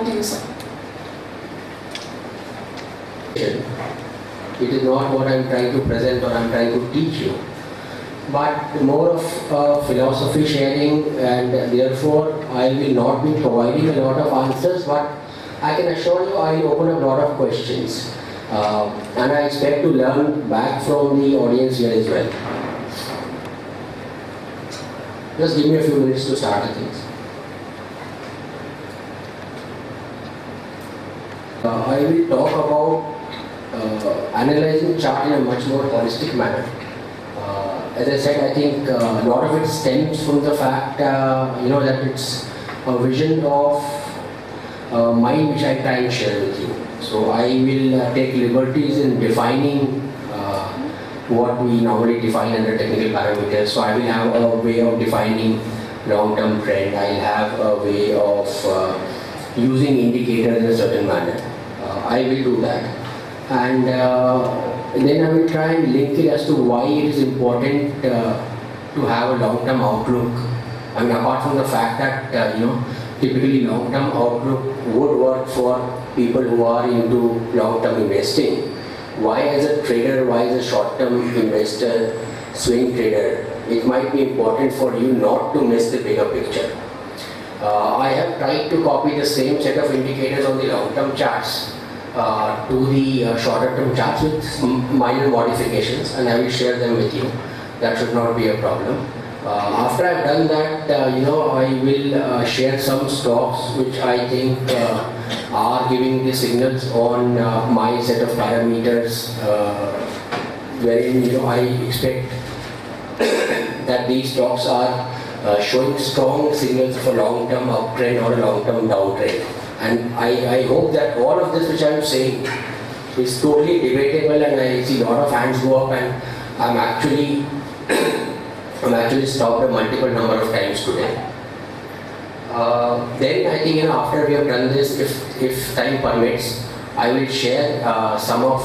Over to you, sir. It is not what I'm trying to present or I'm trying to teach you, but more of philosophy sharing, and therefore I will not be providing a lot of answers, but I can assure you I will open up a lot of questions. And I expect to learn back from the audience here as well. Just give me a few minutes to start the things. I will talk about analyzing chart in a much more holistic manner. As I said, I think a lot of it stems from the fact that it's a vision of mine which I try and share with you. So I will take liberties in defining what we normally define under technical parameters. So I will have a way of defining long-term trend. I'll have a way of using indicators in a certain manner. I will do that. And then I will try and link it as to why it is important to have a long-term outlook. I mean, apart from the fact that typically long-term outlook would work for people who are into long-term investing. Why as a trader, why as a short-term investor, swing trader, it might be important for you not to miss the bigger picture. I have tried to copy the same set of indicators on the long-term charts to the shorter-term charts with minor modifications, and I will share them with you. That should not be a problem. After I've done that, I will share some stocks which I think are giving the signals on my set of parameters, wherein I expect that these stocks are showing strong signals of a long-term uptrend or a long-term downtrend. And I hope that all of this which I am saying is totally debatable, and I see a lot of hands go up, and I'm actually stopped a multiple number of times today. Then I think after we have done this, if time permits, I will share some of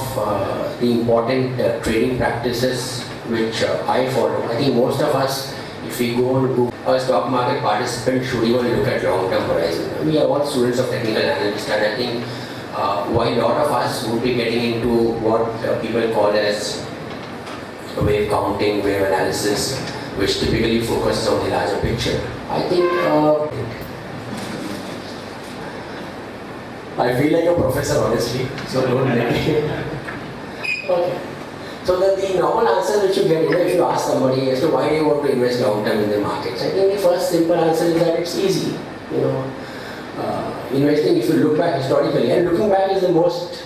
the important trading practices which I follow. I think most of us, if we go on Google, a stock market participant should even look at long-term horizon. We are all students of technical analysis, and I think while a lot of us would be getting into what people call as wave counting, wave analysis, which typically focuses on the larger picture. I think I feel like a professor, honestly, so don't let me. Okay. So the normal answer which you get, if you ask somebody as to why do you want to invest long term in the markets, I think the first simple answer is that it's easy. Investing, if you look back historically, and looking back is the most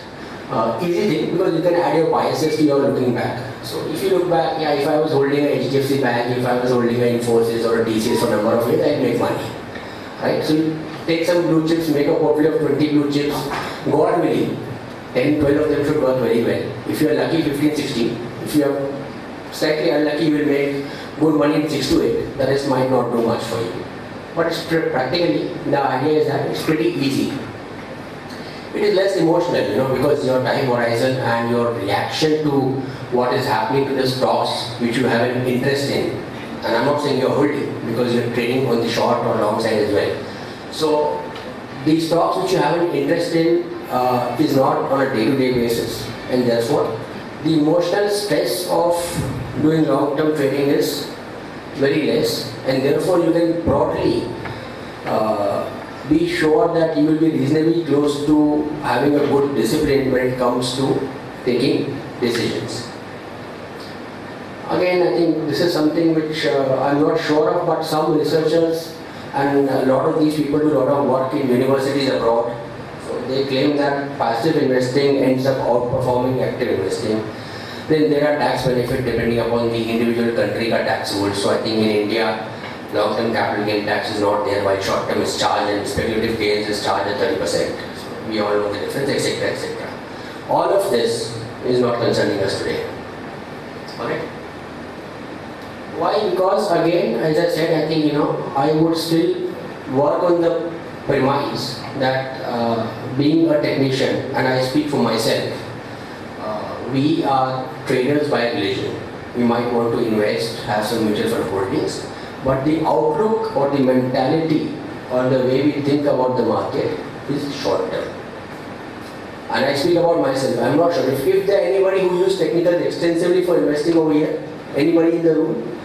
easy thing, because you can add your biases to your looking back. So if you look back, if I was holding an HDFC Bank, if I was holding an Infosys or a TCS for a number of years, I'd make money. Right? So you take some blue chips, make a portfolio of 20 blue chips, God willing, 10, 12 of them should work very well. If you are lucky, 15, 16. If you are slightly unlucky, you will make good money in 6 to 8. The rest might not do much for you. But it's practically, the idea is that it's pretty easy. It is less emotional, because your time horizon and your reaction to what is happening to the stocks which you have an interest in. And I'm not saying you're holding, because you're trading on the short or long side as well. So the stocks which you have an interest in is not on a day-to-day basis, and therefore the emotional stress of doing long-term trading is very less, and therefore you can broadly be sure that you will be reasonably close to having a good discipline when it comes to taking decisions. Again, I think this is something which I'm not sure of, but some researchers and a lot of these people do a lot of work in universities abroad. So they claim that passive investing ends up outperforming active investing. Then there are tax benefits depending upon the individual country ka tax rules. So I think in India, long-term capital gain tax is not there, while short-term is charged and speculative gains is charged at 30%. So we all know the difference, etc., etc. All of this is not concerning us today. Okay? Why? Because again, as I said, I think I would still work on the premise that being a technician, and I speak for myself, we are traders by religion. We might want to invest, have some mutual fund holdings, but the outlook or the mentality or the way we think about the market is short term. And I speak about myself. I'm not sure if there anybody who uses technical extensively for investing over here. Anybody in the room?